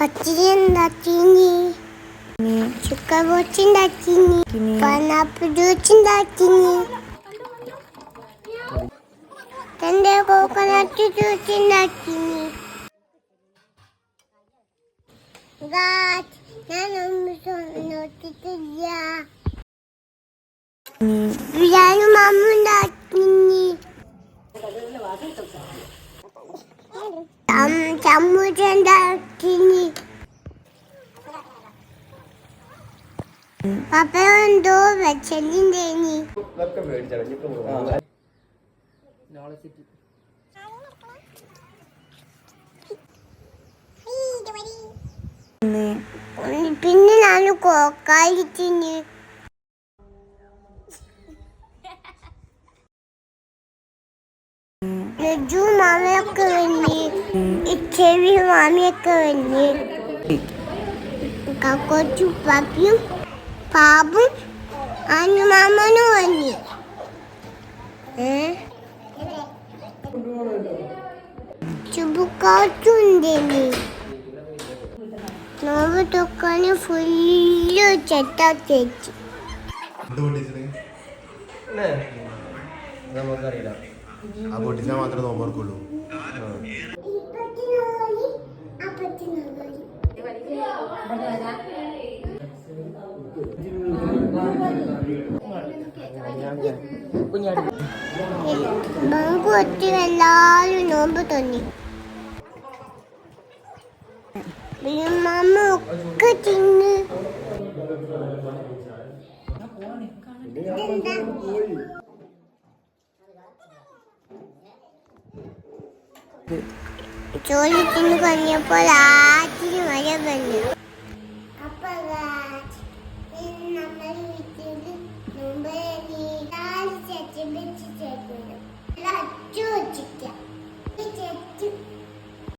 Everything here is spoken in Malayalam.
പച്ചരി ഉണ്ടാക്കിനി, ചിക്കൻ പൊച്ച് ഉണ്ടാക്കിനി, പൈനാപ്പിൾ ജ്യൂസ് ഉണ്ടാക്കിനി, എന്റെ കോക്കനട്ട് ജ്യൂസ് ഉണ്ടാക്കിനി. ഞാനൊന്നും നോക്കിട്ടില്ല. ബിരിയാണി അമ്മ ഉണ്ടാക്കിനി, ചമ്മൂച്ച് ഉണ്ടാക്കിനി. പപ്പ എന്തോ വെച്ചലിണ്ടേനി. പിന്നെ ഞാൻ കോക്കായിട്ടിന്. ലജ്ജു മാമയൊക്കെ വന്നി, ചെവി മാമിയൊക്കെ വന്നി, കൊച്ചു പപ്പിയും പാപ്പും അനുമാമനും വന്നി. ചുബുക്കാറ്റുണ്ടേനി. നോവ് തൊക്കാന് ഫുള്ള് ചെറ്റാക്കി വെച്ചു. നമുക്കറിയില്ല, ആ പൊട്ടിച്ചാൽ മാത്രമേ നോമ്പർക്കുള്ളൂ. ബാങ്ക് ഒത്തി എല്ലാരും നോമ്പ് തോന്നി. മാമ ഒക്കെ തിന്ന്. ചോദിച്ചിന് കഴിഞ്ഞപ്പോൾ ആറ്റിന് മഴ വന്നു. അപ്പൊ നമ്മുടെ വീട്ടില് മുമ്പ് അച്ചു വെച്ചിട്ട്